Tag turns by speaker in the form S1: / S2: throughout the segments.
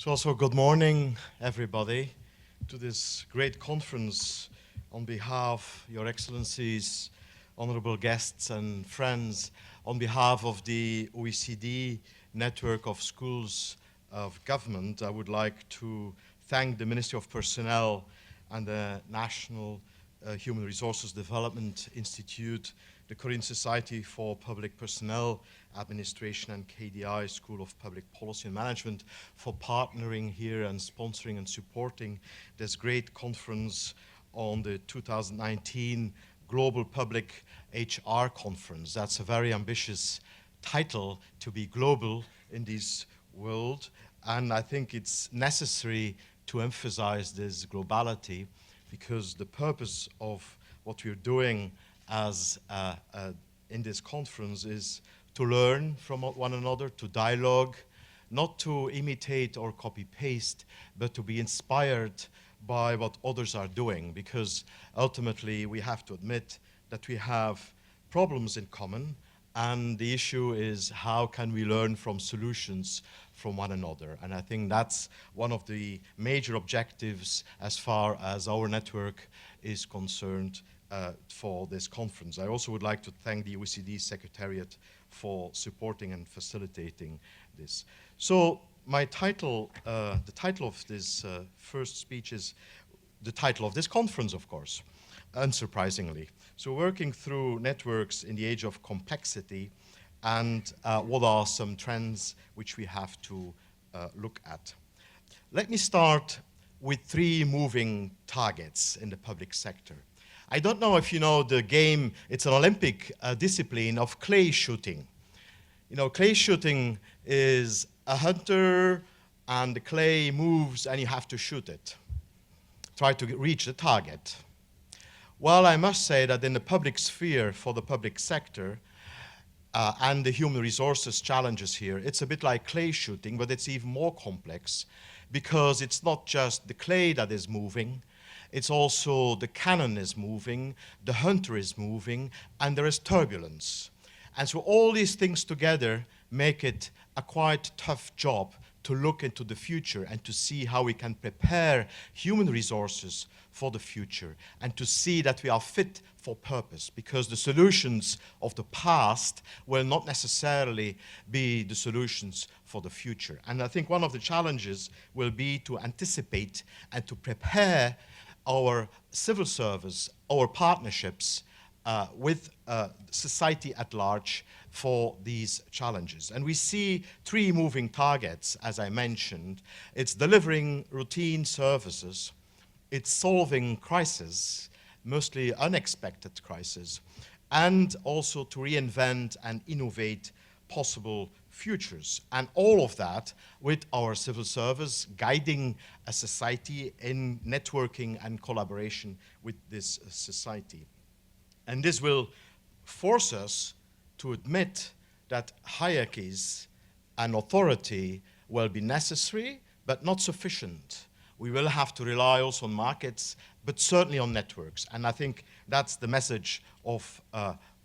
S1: So also good morning, everybody, to this great conference on behalf, Your Excellencies, honorable guests and friends, on behalf of the OECD network of schools of government. I would like to thank the Ministry of Personnel and the National Human Resources Development Institute, the Korean Society for Public Personnel Administration and KDI School of Public Policy and Management for partnering here and sponsoring and supporting this great conference on the 2019 Global Public HR Conference. That's a very ambitious title to be global in this world, and I think it's necessary to emphasize this globality because the purpose of what we're doing as in this conference is to learn from one another, to dialogue, not to imitate or copy-paste, but to be inspired by what others are doing, because ultimately we have to admit that we have problems in common, and the issue is how can we learn from solutions from one another. And I think that's one of the major objectives as far as our network is concerned for this conference. I also would like to thank the OECD Secretariat for supporting and facilitating this. So my title, the title of this first speech is the title of this conference, of course, unsurprisingly. So working through networks in the age of complexity and what are some trends which we have to look at. Let me start with three moving targets in the public sector. I don't know if you know the game, it's an Olympic discipline of clay shooting. You know, clay shooting is a hunter and the clay moves and you have to shoot it. Try to reach the target. Well, I must say that in the public sphere for the public sector and the human resources challenges here, it's a bit like clay shooting, but it's even more complex because it's not just the clay that is moving, it's also the cannon is moving, the hunter is moving, and there is turbulence. And so all these things together make it a quite tough job to look into the future and to see how we can prepare human resources for the future and to see that we are fit for purpose, because the solutions of the past will not necessarily be the solutions for the future. And I think one of the challenges will be to anticipate and to prepare our civil service, our partnerships with society at large for these challenges. And we see three moving targets, as I mentioned. It's delivering routine services, it's solving crises, mostly unexpected crises, and also to reinvent and innovate possible futures. And all of that with our civil service guiding a society in networking and collaboration with this society. And this will force us to admit that hierarchies and authority will be necessary, but not sufficient. We will have to rely also on markets, but certainly on networks. And I think that's the message of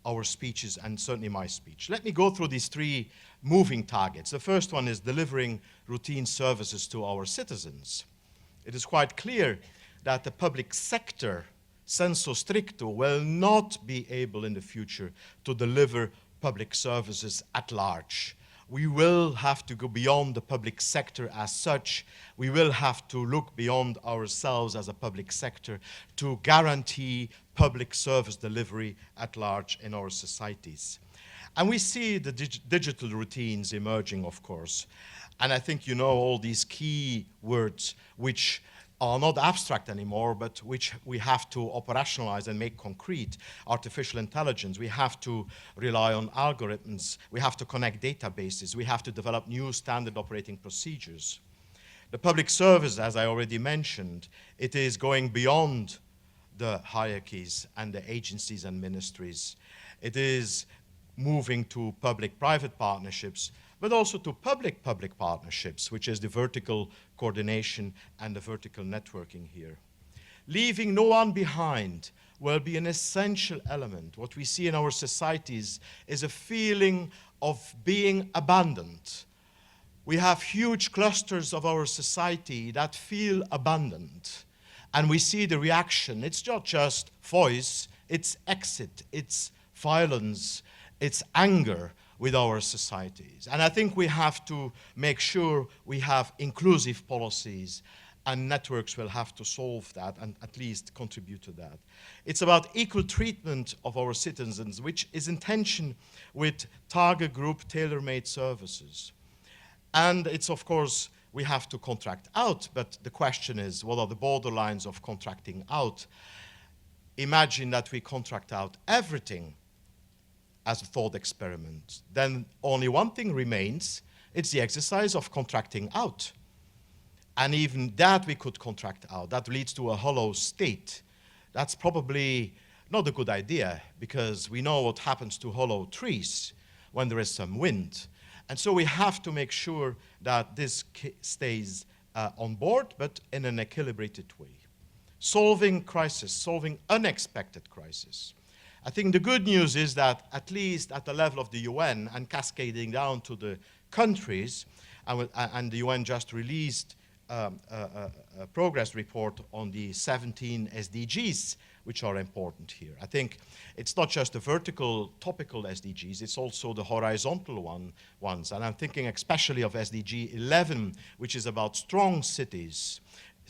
S1: our speeches and certainly my speech. Let me go through these three moving targets. The first one is delivering routine services to our citizens. It is quite clear that the public sector, sensu stricto, will not be able in the future to deliver public services at large. We will have to go beyond the public sector as such. We will have to look beyond ourselves as a public sector to guarantee public service delivery at large in our societies. And we see the digital routines emerging, of course. And I think you know all these key words which are not abstract anymore, but which we have to operationalize and make concrete. Artificial intelligence, we have to rely on algorithms, we have to connect databases, we have to develop new standard operating procedures. The public service, as I already mentioned, it is going beyond the hierarchies and the agencies and ministries. It is moving to public-private partnerships, but also to public-public partnerships, which is the vertical coordination and the vertical networking here. Leaving no one behind will be an essential element. What we see in our societies is a feeling of being abandoned. We have huge clusters of our society that feel abandoned. And we see the reaction. It's not just voice, it's exit, it's violence, it's anger with our societies. And I think we have to make sure we have inclusive policies, and networks will have to solve that and at least contribute to that. It's about equal treatment of our citizens, which is in tension with target group tailor-made services. And it's, of course, we have to contract out, but the question is, what are the borderlines of contracting out? Imagine that we contract out everything as a thought experiment. Then only one thing remains, it's the exercise of contracting out. And even that we could contract out. That leads to a hollow state. That's probably not a good idea, because we know what happens to hollow trees when there is some wind. And so we have to make sure that this stays on board, but in an equilibrated way. Solving crisis, solving unexpected crisis. I think the good news is that at least at the level of the UN and cascading down to the countries, and the UN just released a progress report on the 17 SDGs, which are important here. I think it's not just the vertical, topical SDGs, it's also the horizontal ones. And I'm thinking especially of SDG 11, which is about strong cities,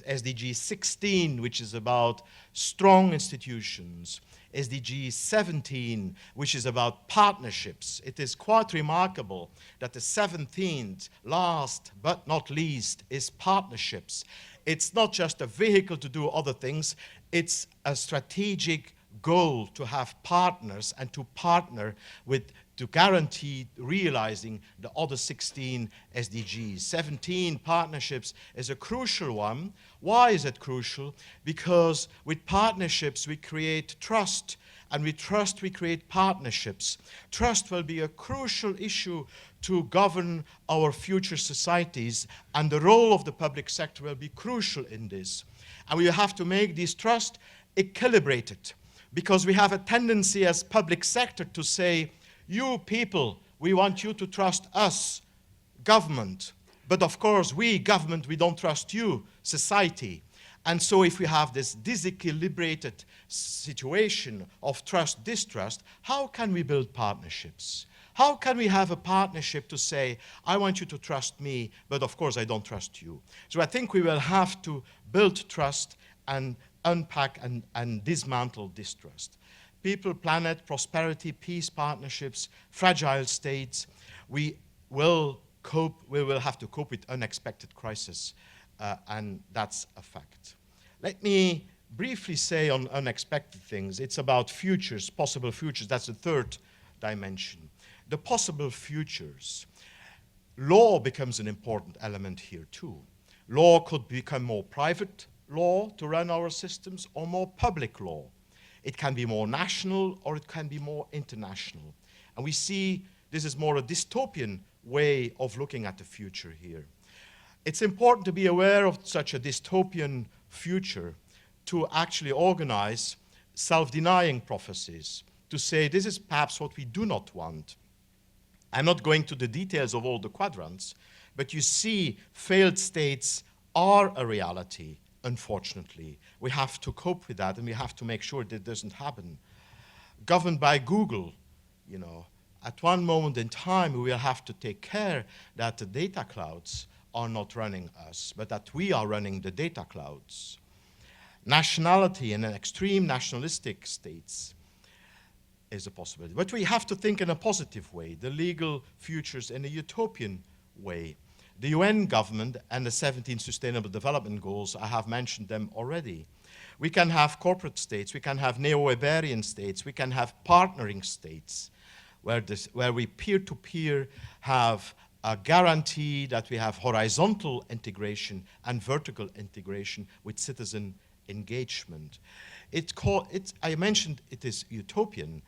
S1: SDG 16, which is about strong institutions, SDG 17, which is about partnerships. It is quite remarkable that the 17th, last but not least, is partnerships. It's not just a vehicle to do other things, it's a strategic goal to have partners and to partner with, to guarantee realizing the other 16 SDGs. 17 partnerships is a crucial one. Why is it crucial? Because with partnerships we create trust, and with trust we create partnerships. Trust will be a crucial issue to govern our future societies, and the role of the public sector will be crucial in this. And we have to make this trust equilibrated, because we have a tendency as public sector to say, you people, we want you to trust us, government. But of course, we, government, we don't trust you, society. And so if we have this disequilibrated situation of trust-distrust, how can we build partnerships? How can we have a partnership to say, I want you to trust me, but of course I don't trust you? So I think we will have to build trust and unpack and dismantle distrust. People, planet, prosperity, peace, partnerships, fragile states, we will have to cope with unexpected crisis, and that's a fact. Let me briefly say on unexpected things, it's about futures, possible futures, that's the third dimension. The possible futures. Law becomes an important element here too. Law could become more private law to run our systems, or more public law. It can be more national, or it can be more international. And we see this is more a dystopian way of looking at the future here. It's important to be aware of such a dystopian future to actually organize self-denying prophecies, to say this is perhaps what we do not want. I'm not going to the details of all the quadrants, but you see failed states are a reality, unfortunately. We have to cope with that, and we have to make sure that doesn't happen. Governed by Google, you know, at one moment in time, we will have to take care that the data clouds are not running us, but that we are running the data clouds. Nationality in an extreme nationalistic states is a possibility. But we have to think in a positive way, the legal futures in a utopian way. The UN government and the 17 Sustainable Development Goals, I have mentioned them already. We can have corporate states, we can have neo-Weberian states, we can have partnering states, where we peer-to-peer have a guarantee that we have horizontal integration and vertical integration with citizen engagement. I mentioned it is utopian,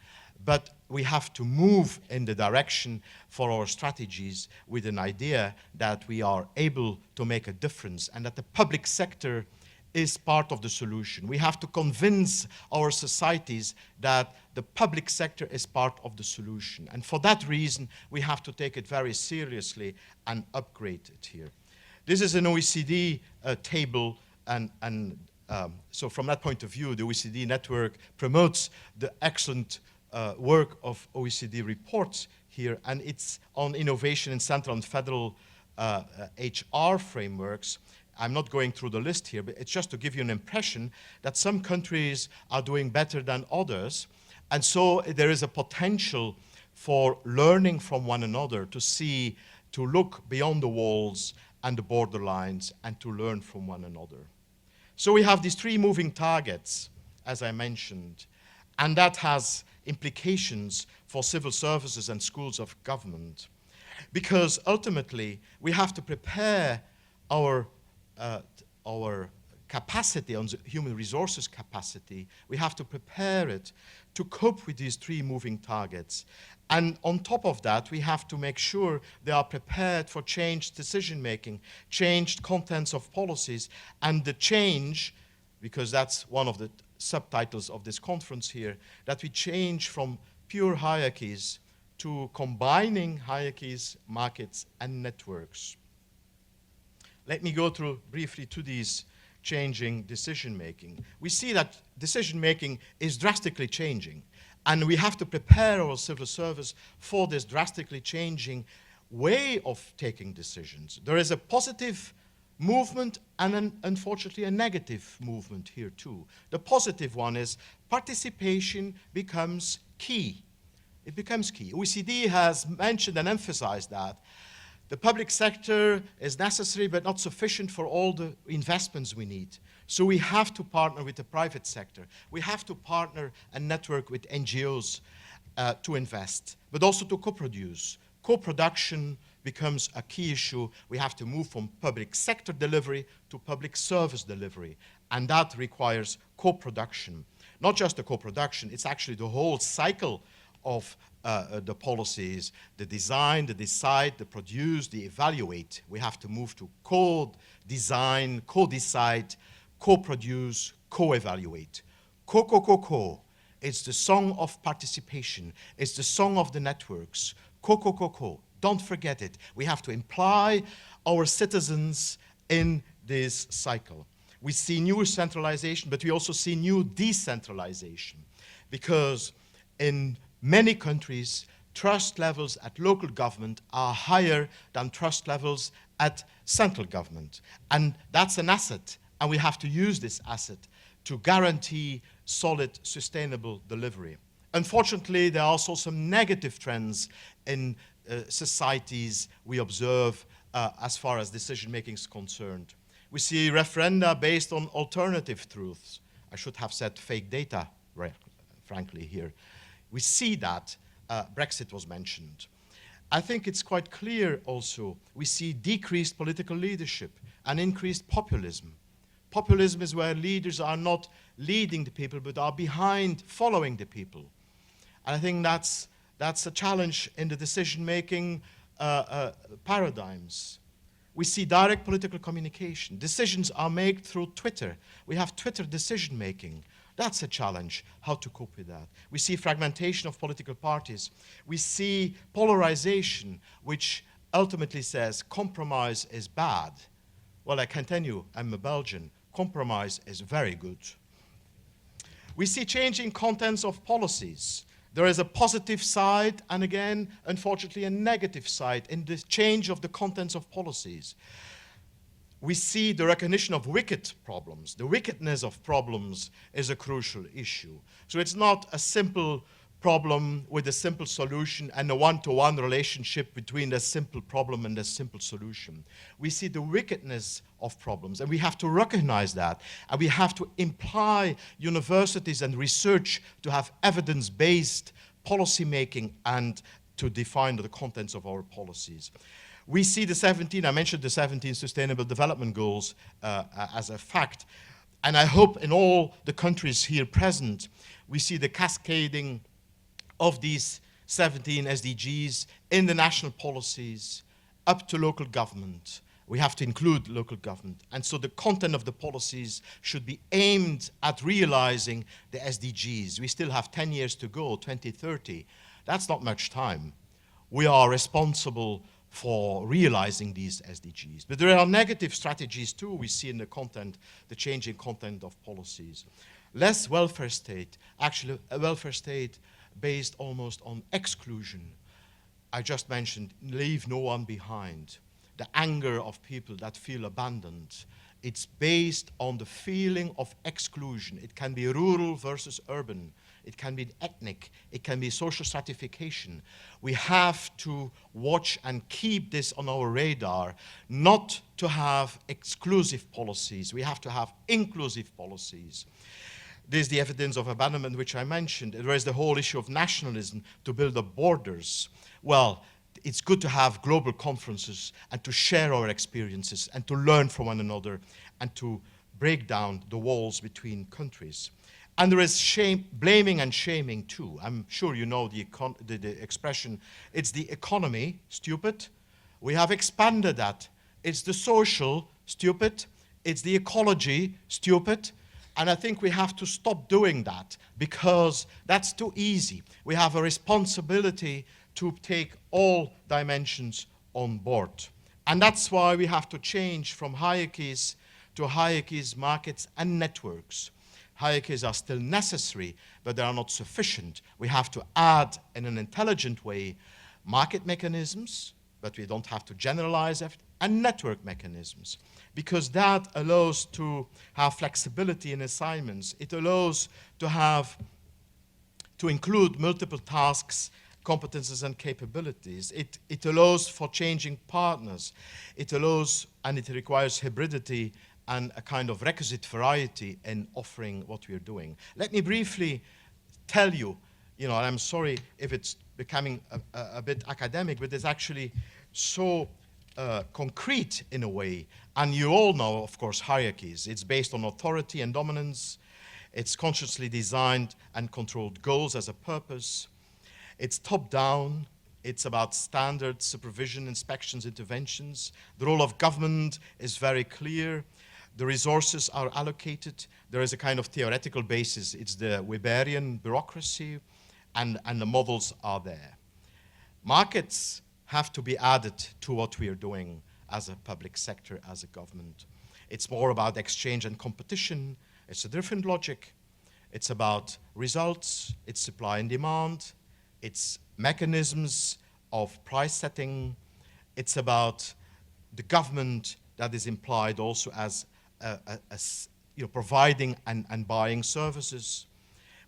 S1: but we have to move in the direction for our strategies with an idea that we are able to make a difference, and that the public sector is part of the solution. We have to convince our societies that the public sector is part of the solution. And for that reason, we have to take it very seriously and upgrade it here. This is an OECD table, and so from that point of view, the OECD network promotes the excellent work of OECD reports here, and it's on innovation in central and federal HR frameworks. I'm not going through the list here, but it's just to give you an impression that some countries are doing better than others, and so there is a potential for learning from one another, to look beyond the walls and the borderlines and to learn from one another. So we have these three moving targets, as I mentioned, and that has implications for civil services and schools of government. Because ultimately, we have to prepare our capacity, on the human resources capacity, we have to prepare it to cope with these three moving targets. And on top of that, we have to make sure they are prepared for changed decision-making, changed contents of policies, and the change, because that's one of the subtitles of this conference here, that we change from pure hierarchies to combining hierarchies, markets, and networks. Let me go through briefly to these changing decision-making. We see that decision-making is drastically changing, and we have to prepare our civil service for this drastically changing way of taking decisions. There is a positive movement and unfortunately a negative movement here too. The positive one is participation becomes key. It becomes key. OECD has mentioned and emphasized that the public sector is necessary but not sufficient for all the investments we need. So we have to partner with the private sector. We have to partner and network with NGOs to invest, but also to co-produce. Co-production becomes a key issue. We have to move from public sector delivery to public service delivery, and that requires co-production. Not just the co-production, it's actually the whole cycle of the policies, the design, the decide, the produce, the evaluate. We have to move to co-design, co-decide, co-produce, co-evaluate. Co-co-co-co. It's the song of participation. It's the song of the networks. Co-co-co-co. Don't forget it. We have to imply our citizens in this cycle. We see new centralization, but we also see new decentralization, because in many countries, trust levels at local government are higher than trust levels at central government. And that's an asset, and we have to use this asset to guarantee solid, sustainable delivery. Unfortunately, there are also some negative trends in societies we observe as far as decision-making is concerned. We see referenda based on alternative truths. I should have said fake data, frankly, here. We see that Brexit was mentioned. I think it's quite clear also, we see decreased political leadership and increased populism. Populism is where leaders are not leading the people, but are behind, following the people. And I think that's a challenge in the decision-making paradigms. We see direct political communication. Decisions are made through Twitter. We have Twitter decision-making. That's a challenge, how to cope with that. We see fragmentation of political parties. We see polarization, which ultimately says compromise is bad. Well, I can tell you, I'm a Belgian. Compromise is very good. We see changing contents of policies. There is a positive side, and again, unfortunately, a negative side in the change of the contents of policies. We see the recognition of wicked problems. The wickedness of problems is a crucial issue. So it's not a simple problem with a simple solution and a one-to-one relationship between the simple problem and the simple solution. We see the wickedness of problems, and we have to recognize that, and we have to imply universities and research to have evidence-based policy making and to define the contents of our policies. We see the 17, I mentioned the 17 Sustainable Development Goals as a fact, and I hope in all the countries here present, we see the cascading of these 17 SDGs in the national policies, up to local government, We have to include local government. And so the content of the policies should be aimed at realizing the SDGs. We still have 10 years to go, 2030. That's not much time. We are responsible for realizing these SDGs. But there are negative strategies too we see in the content, the changing content of policies. Less welfare state, actually a welfare state based almost on exclusion. I just mentioned, leave no one behind. The anger of people that feel abandoned. It's based on the feeling of exclusion. It can be rural versus urban. It can be ethnic. It can be social stratification. We have to watch and keep this on our radar, not to have exclusive policies. We have to have inclusive policies. There's the evidence of abandonment, which I mentioned. There is the whole issue of nationalism to build up borders. Well, it's good to have global conferences and to share our experiences and to learn from one another and to break down the walls between countries. And there is shame, blaming and shaming too. I'm sure you know the expression, it's the economy, stupid. We have expanded that. It's the social, stupid. It's the ecology, stupid. And I think we have to stop doing that because that's too easy. We have a responsibility to take all dimensions on board. And that's why we have to change from hierarchies to hierarchies, markets, and networks. Hierarchies are still necessary, but they are not sufficient. We have to add, in an intelligent way, market mechanisms, but we don't have to generalize it, and network mechanisms, because that allows to have flexibility in assignments. It allows to include multiple tasks, competences, and capabilities. It allows for changing partners. It allows, and it requires hybridity and a kind of requisite variety in offering what we're doing. Let me briefly tell you, and I'm sorry if it's becoming a bit academic, but it's actually so concrete in a way. And you all know, of course, hierarchies. It's based on authority and dominance. It's consciously designed and controlled goals as a purpose. It's top-down. It's about standards, supervision, inspections, interventions. The role of government is very clear. The resources are allocated. There is a kind of theoretical basis. It's the Weberian bureaucracy, and the models are there. Markets have to be added to what we are doing as a public sector, as a government. It's more about exchange and competition. It's a different logic. It's about results. It's supply and demand. It's mechanisms of price setting. It's about the government that is implied also as providing and buying services.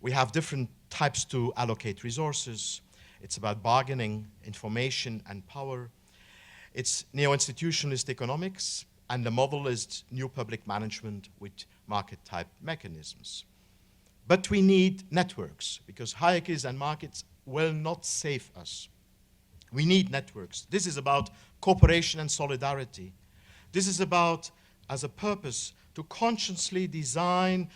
S1: We have different types to allocate resources. It's about bargaining, information, and power. It's neo-institutionalist economics, and the model is new public management with market-type mechanisms. But we need networks, because hierarchies and markets will not save us. We need networks. This is about cooperation and solidarity. This is about, as a purpose, to consciously design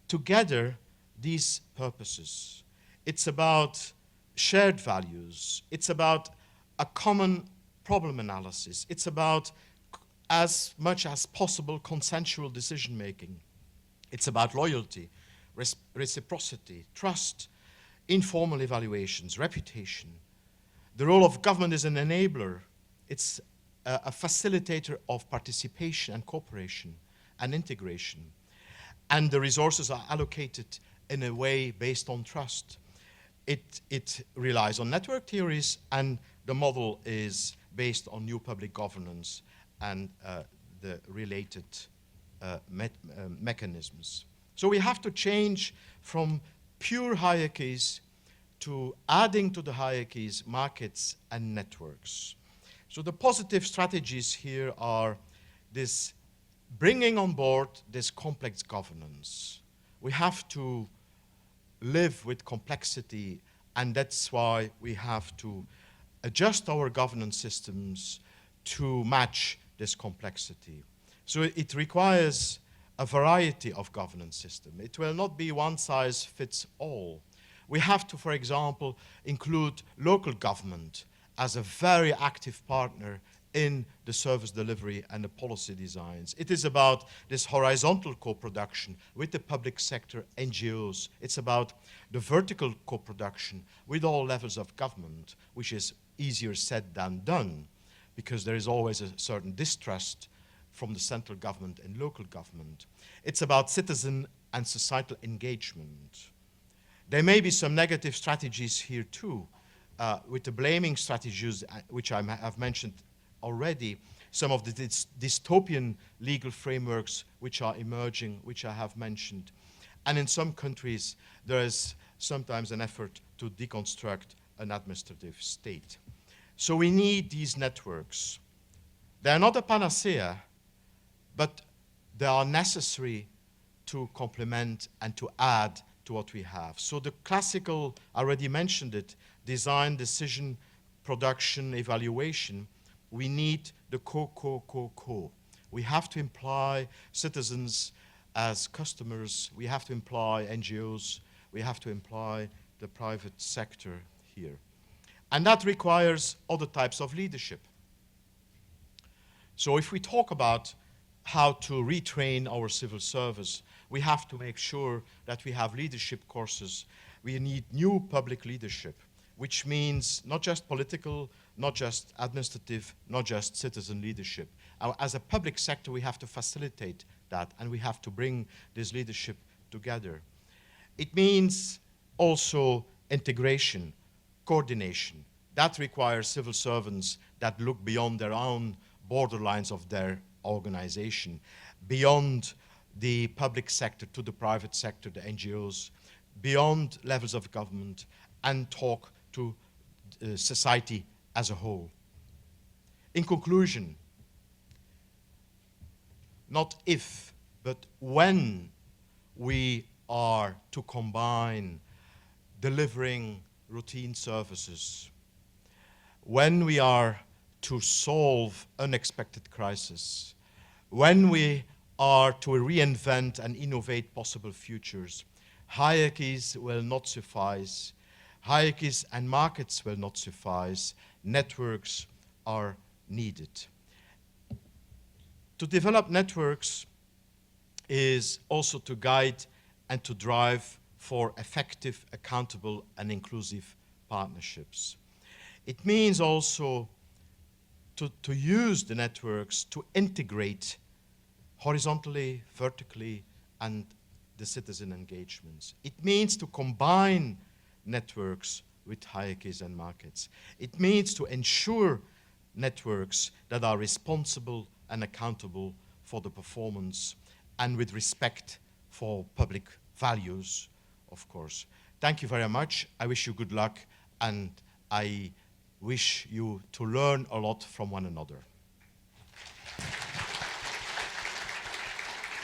S1: together these purposes. It's about shared values. It's about a common problem analysis. It's about, as much as possible, consensual decision-making. It's about loyalty, reciprocity, trust, informal evaluations, reputation. The role of government is an enabler. It's a facilitator of participation and cooperation and integration. And the resources are allocated in a way based on trust. It relies on network theories, and the model is based on new public governance and the related mechanisms. So we have to change from pure hierarchies to adding to the hierarchies markets and networks. So the positive strategies here are this bringing on board this complex governance. We have to live with complexity, and that's why we have to adjust our governance systems to match this complexity. So it requires a variety of governance systems. It will not be one size fits all. We have to, for example, include local government as a very active partner in the service delivery and the policy designs. It is about this horizontal co-production with the public sector, NGOs. It's about the vertical co-production with all levels of government, which is easier said than done, because there is always a certain distrust from the central government and local government. It's about citizen and societal engagement. There may be some negative strategies here too, with the blaming strategies, which I have mentioned already, some of the dystopian legal frameworks which are emerging, which I have mentioned. And in some countries, there is sometimes an effort to deconstruct an administrative state. So we need these networks. They are not a panacea, but they are necessary to complement and to add to what we have. So the classical, I already mentioned it, design, decision, production, evaluation, we need the co. We have to imply citizens as customers, we have to imply NGOs, we have to imply the private sector here. And that requires other types of leadership. So if we talk about how to retrain our civil service, we have to make sure that we have leadership courses. We need new public leadership, which means not just political, not just administrative, not just citizen leadership. As a public sector, we have to facilitate that, and we have to bring this leadership together. It means also integration, coordination. That requires civil servants that look beyond their own borderlines of their organization, beyond the public sector to the private sector, the NGOs, beyond levels of government, and talk to society as a whole. In conclusion, not if, but when we are to combine delivering routine services, when we are to solve unexpected crises, when we are to reinvent and innovate possible futures, hierarchies will not suffice. Hierarchies and markets will not suffice. Networks are needed. To develop networks is also to guide and to drive for effective, accountable, and inclusive partnerships. It means also to use the networks to integrate horizontally, vertically, and the citizen engagements. It means to combine networks with hierarchies and markets. It means to ensure networks that are responsible and accountable for the performance and with respect for public values, of course. Thank you very much. I wish you good luck, and I wish you to learn a lot from one another.